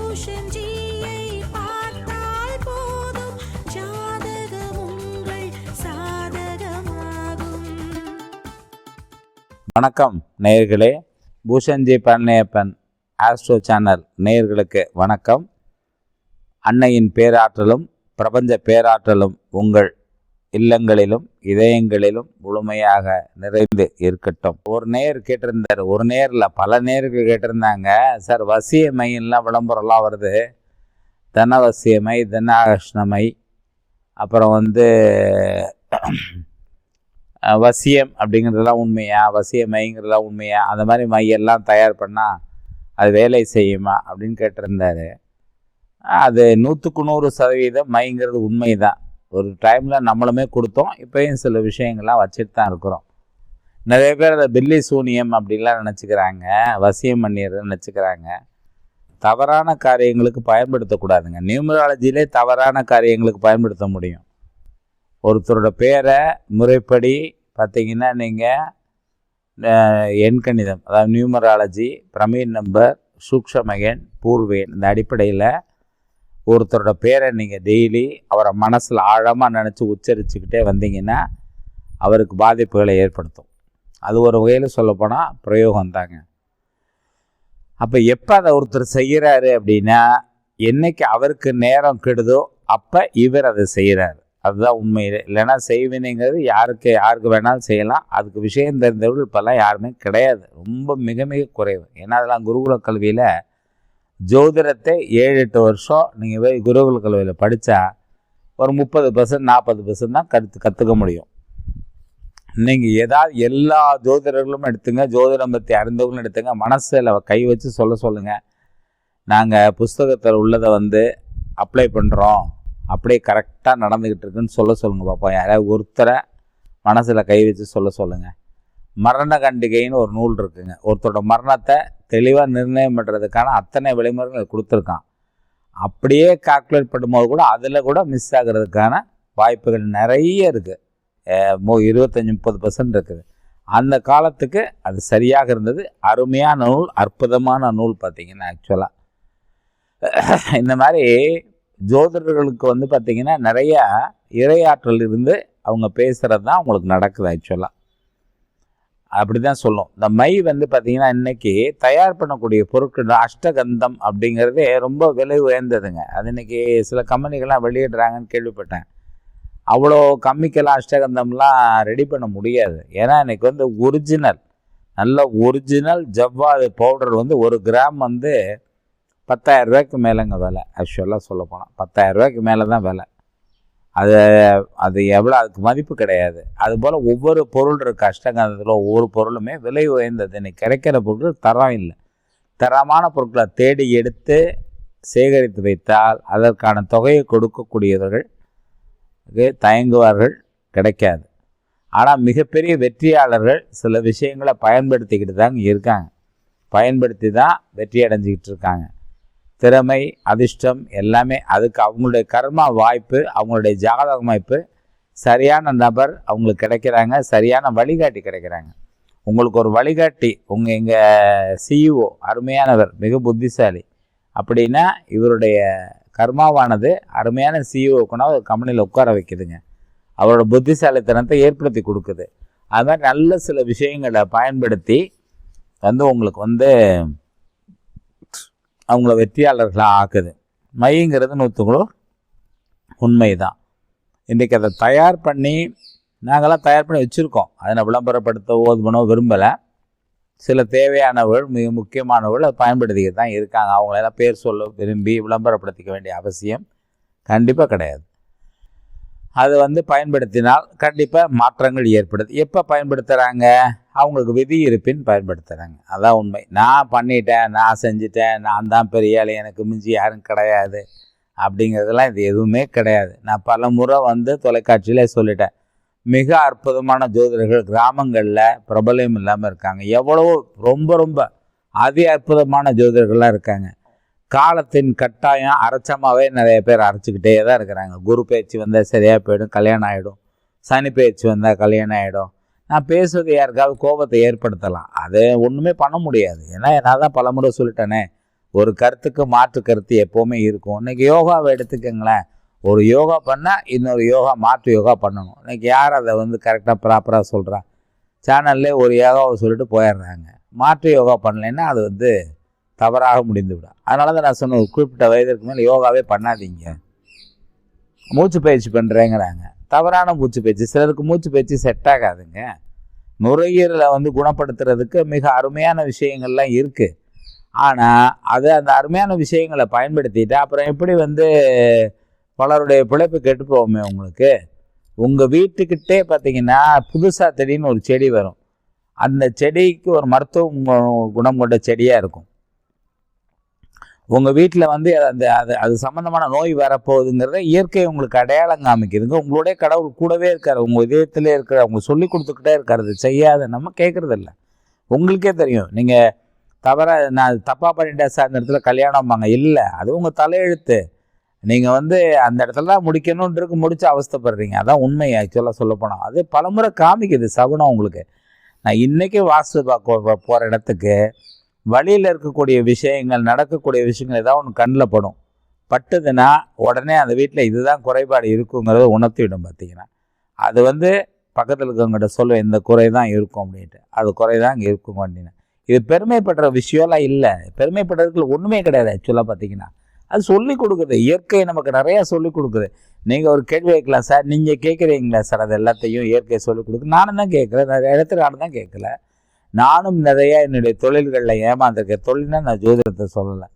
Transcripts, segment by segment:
பூஷன்ஜியை பார்த்தால் போதும், ஜாதகம் உங்கள் சாதகமாகும். வணக்கம் நேயர்களே, பூஷன்ஜி பழனியப்பன் ஆஸ்ட்ரோ சேனல் நேயர்களுக்கு வணக்கம். அன்னையின் பேராற்றலும் பிரபஞ்ச பேராற்றலும் உங்கள் இல்லங்களிலும் இதயங்களிலும் முழுமையாக நிறைந்து இருக்கட்டும். ஒரு நேயர் கேட்டிருந்தார், ஒரு நேரில் பல நேயர்கள் கேட்டிருந்தாங்க, சார் வசியமையெல்லாம் விளம்பரம்லாம் வருது, தனவசியமை, தனாகிருஷ்ணமை, அப்புறம் வசியம் அப்படிங்கிறதுலாம் உண்மையா, வசியமைங்கிறதுலாம் உண்மையா, அந்த மாதிரி மையெல்லாம் தயார் பண்ணால் அது வேலை செய்யுமா அப்படின்னு கேட்டிருந்தாரு. அது 100% மைங்கிறது உண்மை தான். ஒரு டைமில் நம்மளுமே கொடுத்தோம், இப்போயும் சில விஷயங்கள்லாம் வச்சுட்டு தான் இருக்கிறோம். நிறைய பேர் அதை பில்லி சூனியம் அப்படின்லாம் நினச்சிக்கிறாங்க, வசியம் பண்ணிடுறதுன்னு நினச்சிக்கிறாங்க. தவறான காரியங்களுக்கு பயன்படுத்தக்கூடாதுங்க. நியூமராலஜியிலே தவறான காரியங்களுக்கு பயன்படுத்த முடியும். ஒருத்தரோட பேரை முறைப்படி பார்த்திங்கன்னா நீங்கள் எண்கணிதம், அதாவது நியூமராலஜி, பிரமீன் நம்பர், சூக்ஷமயன், பூர்வேன், இந்த அடிப்படையில் ஒருத்தரோட பேரை நீங்கள் டெய்லி அவரை மனசில் ஆழமாக நினச்சி உச்சரிச்சுக்கிட்டே வந்தீங்கன்னா அவருக்கு பாதிப்புகளை ஏற்படுத்தும். அது ஒரு வகையில் சொல்லப்போனால் பிரயோகம் தாங்க. அப்போ எப்போ அதை ஒருத்தர் செய்கிறாரு அப்படின்னா, என்றைக்கு அவருக்கு நேரம் கெடுதோ அப்போ இவர் அதை செய்கிறாரு. அதுதான் உண்மையிலே. இல்லைன்னா செய்வினைங்கிறது யாருக்கு வேணாலும் செய்யலாம். அதுக்கு விஷயம் தெரிந்தவர்கள் இப்போல்லாம் யாருமே கிடையாது, ரொம்ப மிக மிக குறைவு. ஏன்னா அதெல்லாம் குருகுல கல்வியில் ஜோதிடத்தை 7-8 வருஷம் நீங்கள் போய் குருகுல கல்வியில் படித்தா ஒரு 30% 40% தான் கற்றுக்க முடியும். நீங்கள் ஏதாவது எல்லா ஜோதிடர்களும் எடுத்துங்க, ஜோதிடம் பற்றி அறிந்தவர்களும் எடுத்துங்க, மனசில் கை வச்சு சொல்லுங்கள். நாங்கள் புஸ்தகத்தில் உள்ளதை அப்ளை பண்ணுறோம், அப்படியே கரெக்டாக நடந்துக்கிட்டு இருக்குன்னு சொல்லுங்கள் பார்ப்போம். யாராவது ஒருத்தரை மனசில் கை வச்சு சொல்லுங்கள். மரண கண்டிகைன்னு ஒரு நூல் இருக்குங்க. ஒருத்தரோட மரணத்தை தெளிவாக நிர்ணயம் பண்ணுறதுக்கான அத்தனை விளைமுறைகள் கொடுத்துருக்கான். அப்படியே கால்குலேட் பண்ணும்போது கூட அதில் கூட மிஸ் ஆகிறதுக்கான வாய்ப்புகள் நிறைய இருக்குது. 25-30% இருக்குது. அந்த காலத்துக்கு அது சரியாக இருந்தது. அருமையான நூல், அற்புதமான நூல். பார்த்திங்கன்னா ஆக்சுவலாக இந்த மாதிரி ஜோதிடர்களுக்கு பார்த்திங்கன்னா நிறையா இறையாற்றல் இருந்து அவங்க பேசுகிறது தான் அவங்களுக்கு நடக்குது. ஆக்சுவலாக அப்படி தான் சொல்லும். இந்த மை பார்த்திங்கன்னா இன்றைக்கி தயார் பண்ணக்கூடிய பொருட்கள் அஷ்டகந்தம் அப்படிங்கிறதே ரொம்ப விலை உயர்ந்ததுங்க. அது இன்றைக்கி சில கம்பெனிகள்லாம் வெளியிடுறாங்கன்னு கேள்விப்பட்டேன். அவ்வளோ கம்மிக்கெல்லாம் அஷ்டகந்தம்லாம் ரெடி பண்ண முடியாது. ஏன்னா இன்றைக்கி ஒரிஜினல், நல்ல ஒரிஜினல் ஜவ்வாது பவுடர் 1 கிராம் 10,000 ரூபாய்க்கு மேலேங்க விலை. ஆக்சுவலாக சொல்ல போனால் 10,000 ரூபாய்க்கு மேலே தான் விலை. அது எவ்வளோ, அதுக்கு மதிப்பு கிடையாது. அதுபோல் ஒவ்வொரு பொருள் இருக்குது அஷ்டகந்தத்தில். ஒவ்வொரு பொருளுமே விலை உயர்ந்தது. இன்னைக்கு கிடைக்கிற பொருட்கள் தரம் இல்லை. தரமான பொருட்களை தேடி எடுத்து சேகரித்து வைத்தால் அதற்கான தொகையை கொடுக்கக்கூடியவர்கள் தயங்குவார்கள், கிடைக்காது. ஆனால் மிகப்பெரிய வெற்றியாளர்கள் சில விஷயங்களை பயன்படுத்திக்கிட்டு தாங்க இருக்காங்க. பயன்படுத்தி தான் வெற்றி அடைஞ்சிக்கிட்டு இருக்காங்க. திறமை, அதிர்ஷ்டம் எல்லாமே அதுக்கு அவங்களுடைய கர்மா வாய்ப்பு, அவங்களுடைய ஜாதக அமைப்பு, சரியான நபர் அவங்களுக்கு கிடைக்கிறாங்க, சரியான வழிகாட்டி கிடைக்கிறாங்க. உங்களுக்கு ஒரு வழிகாட்டி, எங்கள் சிஇஓ அருமையானவர், மிக புத்திசாலி அப்படின்னா இவருடைய கர்மாவானது அருமையான சிஇஓக்குன்னா ஒரு கம்பெனியில் உட்கார வைக்குதுங்க. அவரோட புத்திசாலித்தனத்தை ஏற்படுத்தி கொடுக்குது. அது மாதிரி நல்ல சில விஷயங்களை பயன்படுத்தி உங்களுக்கு அவங்கள வெற்றியாளர்களாக ஆக்குது. மைங்கிறது 100% உண்மை தான். இன்றைக்கி அதை தயார் பண்ணி நாங்கள்லாம் தயார் பண்ணி வச்சுருக்கோம். அதை விளம்பரப்படுத்த ஓதுமனோ விரும்பலை. சில தேவையானவர்கள், மிக முக்கியமானவர்கள் அதை பயன்படுத்திக்கிட்டு தான் இருக்காங்க. அவங்களெல்லாம் பேர் சொல்ல விரும்பி விளம்பரப்படுத்திக்க வேண்டிய அவசியம் கண்டிப்பாக கிடையாது. அது பயன்படுத்தினால் கண்டிப்பாக மாற்றங்கள் ஏற்படுது. எப்போ பயன்படுத்துகிறாங்க? அவங்களுக்கு விதி இருப்பின் பயன்படுத்துகிறாங்க. அதான் உண்மை. நான் பண்ணிட்டேன், நான் செஞ்சிட்டேன், நான் தான் பெரிய ஆள், எனக்கு மிஞ்சி யாரும் கிடையாது அப்படிங்கிறதுலாம் இது எதுவுமே கிடையாது. நான் பல முறை தொலைக்காட்சியில் சொல்லிட்டேன். மிக அற்புதமான ஜோதிடர்கள் கிராமங்களில் பிரபலம் இல்லாமல் இருக்காங்க. எவ்வளவோ ரொம்ப ரொம்ப அதி அற்புதமான ஜோதிடர்கள்லாம் இருக்காங்க. காலத்தின் கட்டாயம் அரைச்சமாகவே நிறைய பேர் அரைச்சிக்கிட்டே தான் இருக்கிறாங்க. குரு பயிற்சி வந்தால் சரியாக போயிடும், கல்யாணம் ஆகிடும். சனி பயிற்சி வந்தால் கல்யாணம் ஆகிடும். நான் பேசுவது யாருக்காவது கோபத்தை ஏற்படுத்தலாம், அதை ஒன்றுமே பண்ண முடியாது. ஏன்னா நான் தான் பல முறை சொல்லிட்டேனே, ஒரு கருத்துக்கு மாற்று கருத்து எப்போவுமே இருக்கும். இன்றைக்கி யோகாவை எடுத்துக்கங்களேன், ஒரு யோகா பண்ணால் இன்னொரு யோகா மாற்று யோகா பண்ணணும். இன்றைக்கி யார் அதை கரெக்டாக ப்ராப்பராக சொல்கிறா? சேனல்லே ஒரு யோகாவை சொல்லிட்டு போயிடுறாங்க. மாற்று யோகா பண்ணலைன்னா அது தவறாக முடிந்துவிடும். அதனால தான் நான் சொன்னேன், குறிப்பிட்ட வயதிற்கு மேலே யோகாவே பண்ணாதீங்க. மூச்சு பயிற்சி பண்ணுறேங்கிறாங்க. தவறான மூச்சு பயிற்சி. சிலருக்கு மூச்சு பயிற்சி செட் ஆகாதுங்க. நுரையீரலை குணப்படுத்துறதுக்கு மிக அருமையான விஷயங்கள்லாம் இருக்குது. ஆனால் அந்த அருமையான விஷயங்களை பயன்படுத்திட்டு அப்புறம் எப்படி பலருடைய பிழைப்பு கெட்டு போவோமே உங்களுக்கு. உங்கள் வீட்டுக்கிட்டே பார்த்தீங்கன்னா புதுசாக திடீர்னு ஒரு செடி வரும். அந்த செடிக்கு ஒரு மருத்துவ குணம் கொண்ட செடியாக இருக்கும். உங்கள் வீட்டில் அது சம்மந்தமான நோய் வரப்போகுதுங்கிறத இயற்கை உங்களுக்கு அடையாளம் காமிக்குதுங்க. உங்களுடைய கடவுள் கூடவே இருக்கார், உங்கள் இதயத்திலே இருக்கிற, அவங்க சொல்லி கொடுத்துக்கிட்டே இருக்காரு. செய்யாத நம்ம கேட்குறதில்ல. உங்களுக்கே தெரியும், நீங்கள் நான் தப்பாக பண்ணிட்டேன் சார், அந்த இடத்துல கல்யாணம்பாங்க. இல்லை, அது உங்கள் தலையெழுத்து. நீங்கள் அந்த இடத்துல தான் முடிக்கணுன்றது முடிச்சு அவஸ்தைப்படுறீங்க. அதான் உண்மை. ஆக்சுவலாக சொல்லப்போனால் அது பலமுறை காமிக்குது சகுனம் உங்களுக்கு. நான் இன்றைக்கி வாஸ்து பார்க்க போகிற இடத்துக்கு வழியில் இருக்கக்கூடிய விஷயங்கள், நடக்கக்கூடிய விஷயங்கள் ஏதாவது ஒன்று கண்ணில் பட்டுதுன்னா உடனே அந்த வீட்டில் இதுதான் குறைபாடு இருக்குங்கிறத உணர்த்திவிடும். பார்த்தீங்கன்னா அது பக்கத்தில் இருக்கவங்ககிட்ட சொல்லுவேன், இந்த குறை தான் இருக்கும் அப்படின்ட்டு. அது குறை தான் இங்கே இருக்கும் அப்படின்னு. இது பெருமைப்படுற விஷயம்லாம் இல்லை. பெருமைப்படுறதுக்கு ஒன்றுமே கிடையாது. ஆக்சுவலாக பார்த்தீங்கன்னா அது சொல்லிக் கொடுக்குது. இயற்கை நமக்கு நிறையா சொல்லிக் கொடுக்குது. நீங்கள் ஒரு கேள்வி வைக்கலாம், சார் நீங்கள் கேட்குறீங்களா சார் அது எல்லாத்தையும் இயற்கையை சொல்லிக் கொடுக்குது? நானும் தான் கேட்குறேன். நிறைய இடத்துல நானும் தான் கேட்கல. நானும் நிறையா என்னுடைய தொழில்களில் ஏமாந்துருக்கேன். தொழில்னால் நான் ஜோதிடத்தை சொல்லலை,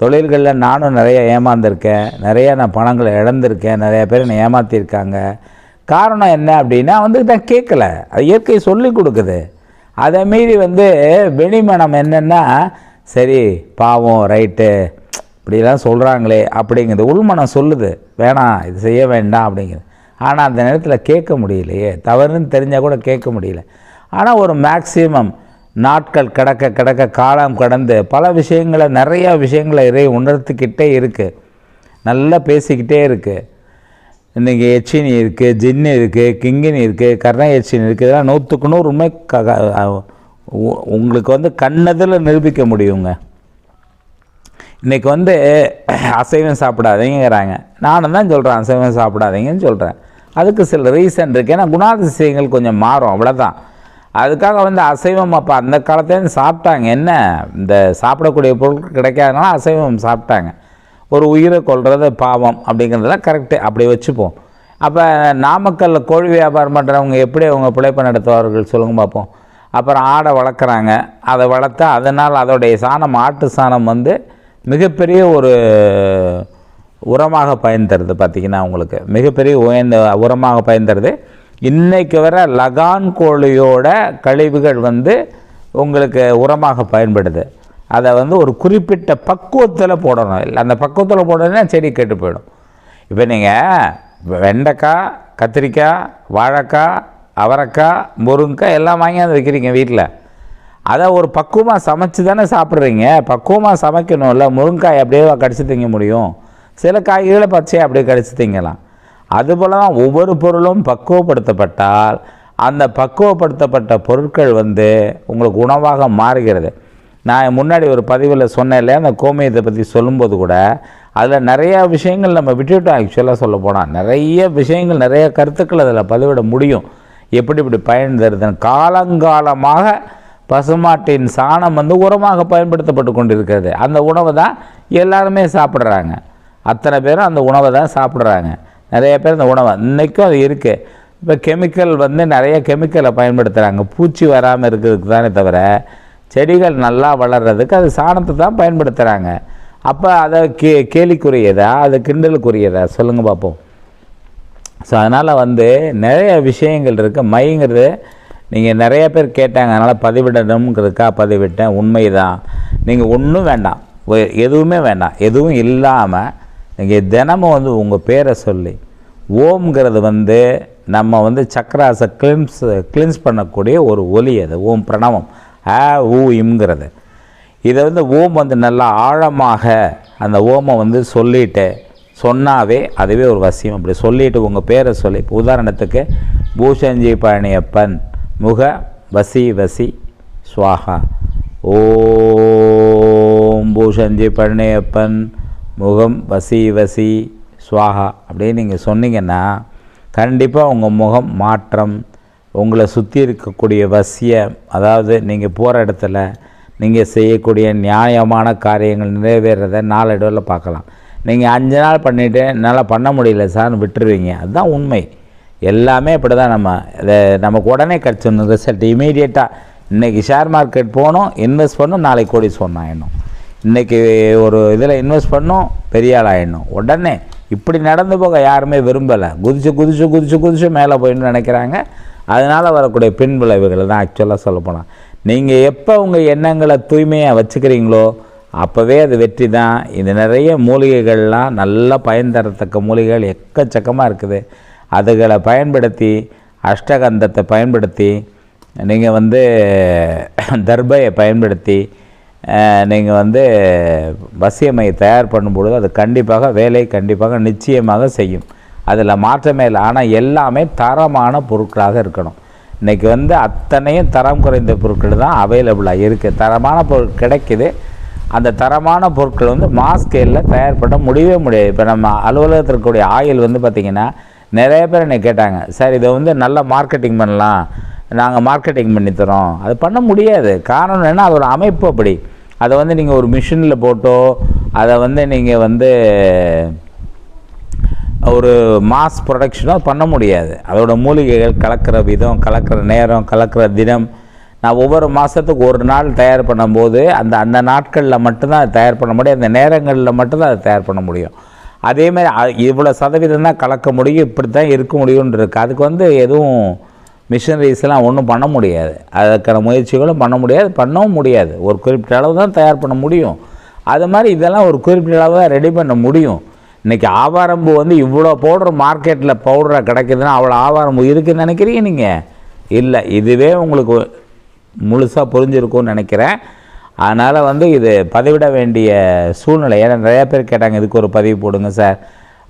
தொழில்களில் நானும் நிறையா ஏமாந்துருக்கேன். நிறையா நான் பணங்களை இழந்திருக்கேன். நிறையா பேர் என்னை ஏமாற்றிருக்காங்க. காரணம் என்ன அப்படின்னா நான் கேட்கல. அது இயற்கை சொல்லி கொடுக்குது. அதை மீறி வெளிமனம் என்னென்னா, சரி பாவம் ரைட்டு இப்படிலாம் சொல்கிறாங்களே அப்படிங்கிறது உள்மனம் சொல்லுது, வேணாம் இது செய்ய வேண்டாம் அப்படிங்கிறது. ஆனால் அந்த நேரத்தில் கேட்க முடியலையே, தவறுன்னு தெரிஞ்சால் கூட கேட்க முடியல. ஆனால் ஒரு மேக்சிமம் நாட்கள் கடக்க காலம் கடந்து பல விஷயங்களை, நிறையா விஷயங்களை உணர்த்துக்கிட்டே இருக்குது. நல்லா பேசிக்கிட்டே இருக்குது. இன்றைக்கி எச்சினி இருக்குது, ஜின்னு இருக்குது, கிங்கினி இருக்குது, கர்ண எச்சினி இருக்குது. இதெல்லாம் 100க்கு 100 உண்மை உங்களுக்கு கண்ணதில் நிரூபிக்க முடியுங்க. இன்றைக்கி அசைவம் சாப்பிடாதீங்கிறாங்க. நானும் தான் சொல்கிறேன் அசைவம் சாப்பிடாதீங்கன்னு சொல்கிறேன். அதுக்கு சில ரீசன் இருக்குது. ஏன்னா குணாதிசயங்கள் கொஞ்சம் மாறும், அவ்வளோதான். அதுக்காக அசைவம் அப்போ அந்த காலத்துலேருந்து சாப்பிட்டாங்க. என்ன இந்த சாப்பிடக்கூடிய பொருட்கள் கிடைக்காதனால அசைவம் சாப்பிட்டாங்க. ஒரு உயிரை கொல்றது பாவம் அப்படிங்கிறதெல்லாம் கரெக்டு, அப்படி வச்சுப்போம். அப்போ நாமக்கல்லில் கோழி வியாபாரம் பண்ணுறவங்க எப்படி அவங்க பிழைப்பு நடத்துவார்கள் சொல்லுங்க பார்ப்போம். அப்புறம் ஆடை வளர்க்குறாங்க. அதை வளர்த்தா அதனால் அதோடைய சாணம், ஆட்டு சாணம் மிகப்பெரிய ஒரு உரமாக பயன் தருது. பார்த்திங்கன்னா உங்களுக்கு மிகப்பெரிய உரமாக பயன் தருது. இன்றைக்கு வர லகான் கோழியோட கழிவுகள் உங்களுக்கு உரமாக பயன்படுது. அதை ஒரு குறிப்பிட்ட பக்குவத்தில் போடணும். இல்லை அந்த பக்குவத்தில் போடணுன்னா செடி கெட்டு போயிடும். இப்போ நீங்கள் வெண்டைக்காய், கத்திரிக்காய், வாழைக்காய், அவரைக்காய், முருங்கைக்காய் எல்லாம் வாங்கி வைக்கிறீங்க வீட்டில். அதை ஒரு பக்குவமாக சமைச்சு தானே சாப்பிட்றீங்க. பக்குவமாக சமைக்கணும்ல. முருங்காய் அப்படியே கடிச்சு திங்க முடியும். சில காய்களை பச்சையை அப்படியே கடிச்சு திங்கலாம். அதுபோல் தான் ஒவ்வொரு பொருளும் பக்குவப்படுத்தப்பட்டால் அந்த பக்குவப்படுத்தப்பட்ட பொருட்கள் உங்களுக்கு உணவாக மாறுகிறது. நான் முன்னாடி ஒரு பதிவில் சொன்னேன் இல்லையா, அந்த கோமியத்தை பற்றி சொல்லும்போது கூட அதில் நிறையா விஷயங்கள் நம்ம விட்டுவிட்டோம். ஆக்சுவலாக சொல்ல போனால் நிறைய விஷயங்கள், நிறைய கருத்துக்கள் அதில் பதிவிட முடியும். எப்படி இப்படி பயன் தருதுன்னு. காலங்காலமாக பசுமாட்டின் சாணம் உரமாக பயன்படுத்தப்பட்டு கொண்டிருக்கிறது. அந்த உணவை தான் எல்லாருமே சாப்பிட்றாங்க. அத்தனை பேரும் அந்த உணவை தான் சாப்பிட்றாங்க. நிறைய பேர் அந்த உணவை இன்றைக்கும் அது இருக்குது. இப்போ கெமிக்கல் நிறைய கெமிக்கலை பயன்படுத்துகிறாங்க பூச்சி வராமல் இருக்கிறதுக்கு தானே தவிர செடிகள் நல்லா வளர்கிறதுக்கு அது சாணத்தை தான் பயன்படுத்துகிறாங்க. அப்போ அதை கேலிக்குரியதா, அது கிண்டலுக்குரியதா சொல்லுங்கள் பார்ப்போம். ஸோ அதனால் நிறைய விஷயங்கள் இருக்குது. மைங்கிறது நீங்கள் நிறைய பேர் கேட்டாங்க, அதனால் பதிவிடணுங்கிறதுக்காக பதிவிட்டேன். உண்மை தான். நீங்கள் ஒன்றும் வேண்டாம், எதுவுமே வேண்டாம். எதுவும் இல்லாமல் நீங்கள் தினமும் உங்கள் பேரை சொல்லி ஓம்ங்கிறது நம்ம சக்கராசை கிளின்ஸ் பண்ணக்கூடிய ஒரு ஒலி. அது ஓம் பிரணவம், ஊ இம்ங்கிறது. இதை ஓம் நல்லா ஆழமாக அந்த ஓமை சொல்லிட்டு சொன்னாவே அதுவே ஒரு வசியம். அப்படி சொல்லிவிட்டு உங்கள் பேரை சொல்லி, இப்போ உதாரணத்துக்கு பூஷஞ்சி பழனியப்பன் முக வசி வசி ஸ்வாஹா ஓம் ஓம் பூஷஞ்சி பழனியப்பன் முகம் வசி வசி ஸ்வாகா அப்படின்னு நீங்கள் சொன்னீங்கன்னா கண்டிப்பாக உங்கள் முகம் மாற்றம், உங்களை சுற்றி இருக்கக்கூடிய வசியம், அதாவது நீங்கள் போகிற இடத்துல நீங்கள் செய்யக்கூடிய நியாயமான காரியங்கள் நிறைவேறதை நாளடைவில் பார்க்கலாம். நீங்கள் 5 நாள் பண்ணிவிட்டு என்னால் பண்ண முடியல சார்னு விட்டுருவீங்க. அதுதான் உண்மை. எல்லாமே இப்படி தான். நமக்கு உடனே கிடச்சிடணும் ரிசல்ட் இமீடியட்டாக. இன்றைக்கி ஷேர் மார்க்கெட் போகணும், இன்வெஸ்ட் பண்ணணும், நாளைக்கு கோடீஸ்வரன் ஆகிடணும். இன்றைக்கி ஒரு இதில் இன்வெஸ்ட் பண்ணணும், பெரிய ஆள் ஆகிடணும் உடனே. இப்படி நடந்து போக யாருமே விரும்பலை. குதிச்சு மேலே போயின்னு நினைக்கிறாங்க. அதனால் வரக்கூடிய பின் விளைவுகள் தான் ஆக்சுவலாக சொல்லப்போனால். நீங்கள் எப்போ உங்கள் எண்ணங்களை தூய்மையாக வச்சுக்கிறீங்களோ அப்போவே அது வெற்றி தான். இது நிறைய மூலிகைகள்லாம் நல்லா பயன் தரத்தக்க மூலிகைகள் எக்கச்சக்கமாக இருக்குது. அதுகளை பயன்படுத்தி, அஷ்டகந்தத்தை பயன்படுத்தி, நீங்கள் தர்பையை பயன்படுத்தி நீங்கள் வசியமையை தயார் பண்ணும்பொழுது அது கண்டிப்பாக நிச்சயமாக செய்யும். அதில் மாற்றமே இல்லை. ஆனால் எல்லாமே தரமான பொருட்களாக இருக்கணும். இன்றைக்கி அத்தனையும் தரம் குறைந்த பொருட்கள் தான் அவைலபிளாக இருக்குது. தரமான பொருட்கள் கிடைக்கிது. அந்த தரமான பொருட்கள் மாஸ் ஸ்கேலில் தயார் பண்ண முடியவே முடியாது. இப்போ நம்ம அலுவலகத்தில் இருக்கக்கூடிய ஆயில் பார்த்திங்கன்னா நிறைய பேர் என்னை கேட்டாங்க, சார் இதை நல்லா மார்க்கெட்டிங் பண்ணலாம், நாங்கள் மார்க்கெட்டிங் பண்ணித்தரோம். அது பண்ண முடியாது. காரணம் என்னென்னா அதோட அமைப்பு அப்படி. அதை நீங்கள் ஒரு மிஷினில் போட்டோ அதை நீங்கள் ஒரு மாஸ் ப்ரொடக்ஷனோ பண்ண முடியாது. அதோட மூலிகைகள் கலக்கிற விதம், கலக்கிற நேரம், கலக்கிற தினம், நான் ஒவ்வொரு மாதத்துக்கு ஒரு நாள் தயார் பண்ணும்போது அந்த நாட்களில் மட்டும்தான் அதை தயார் பண்ண முடியும். அந்த நேரங்களில் மட்டும்தான் அதை தயார் பண்ண முடியும். அதேமாதிரி இவ்வளோ சதவீதம் தான் கலக்க முடியும், இப்படி தான் இருக்க முடியும்னு இருக்குது. அதுக்கு எதுவும் மிஷினரிஸ்லாம் ஒன்றும் பண்ண முடியாது. அதுக்கான முயற்சிகளும் பண்ண முடியாது, பண்ணவும் முடியாது. ஒரு குறிப்பிட்ட அளவு தான் தயார் பண்ண முடியும். அது மாதிரி இதெல்லாம் ஒரு குறிப்பிட்ட அளவு தான் ரெடி பண்ண முடியும். இன்றைக்கி ஆவாரம்பூ இவ்வளோ பவுடர் மார்க்கெட்டில் பவுடராக கிடைக்குதுன்னா அவ்வளோ ஆவாரம்பூ இருக்குதுன்னு நினைக்கிறீங்க நீங்கள்? இல்லை, இதுவே உங்களுக்கு முழுசாக புரிஞ்சிருக்கும்னு நினைக்கிறேன். அதனால் இது பதிவிட வேண்டிய சூழ்நிலை. ஏன்னா நிறையா பேர் கேட்டாங்க, இதுக்கு ஒரு பதிவு போடுங்க சார்,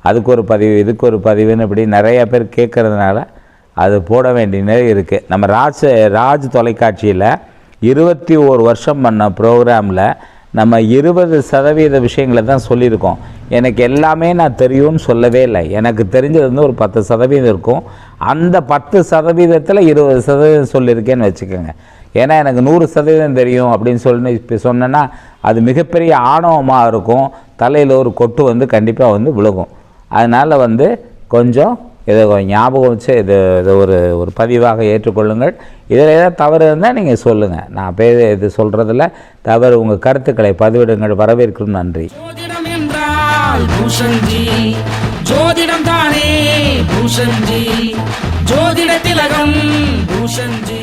அதுக்கு ஒரு பதிவு, இதுக்கு ஒரு பதிவுன்னு இப்படி நிறையா பேர் கேட்குறதுனால அது போட வேண்டிய நிலை இருக்குது. நம்ம ராஜ் தொலைக்காட்சியில் 21 வருஷம் பண்ண ப்ரோக்ராமில் நம்ம 20% விஷயங்களை தான் சொல்லியிருக்கோம். எனக்கு எல்லாமே நான் தெரியும்னு சொல்லவே இல்லை. எனக்கு தெரிஞ்சது ஒரு 10% இருக்கும். அந்த 10%த்தில் 20% சொல்லியிருக்கேன்னு வச்சுக்கோங்க. ஏன்னா எனக்கு 100% தெரியும் அப்படின்னு சொல்லி இப்போ சொன்னேன்னா அது மிகப்பெரிய ஆணவமாக இருக்கும். தலையில் ஒரு கொட்டு கண்டிப்பாக விழுகும். அதனால் கொஞ்சம் இதை ஞாபகம் வச்சு இதை ஒரு பதிவாக ஏற்றுக்கொள்ளுங்கள். இதில் ஏதாவது தவறு இருந்தால் நீங்கள் சொல்லுங்கள். நான் இது சொல்கிறதில்ல தவறு. உங்கள் கருத்துக்களை பதிவிடுங்கள். வரவேற்கும். நன்றி. ஜோதிடம் என்றால் பூஷன்ஜி, ஜோதிடம் தானே பூஷன்ஜி, ஜோதிட திலகம் பூஷன்ஜி.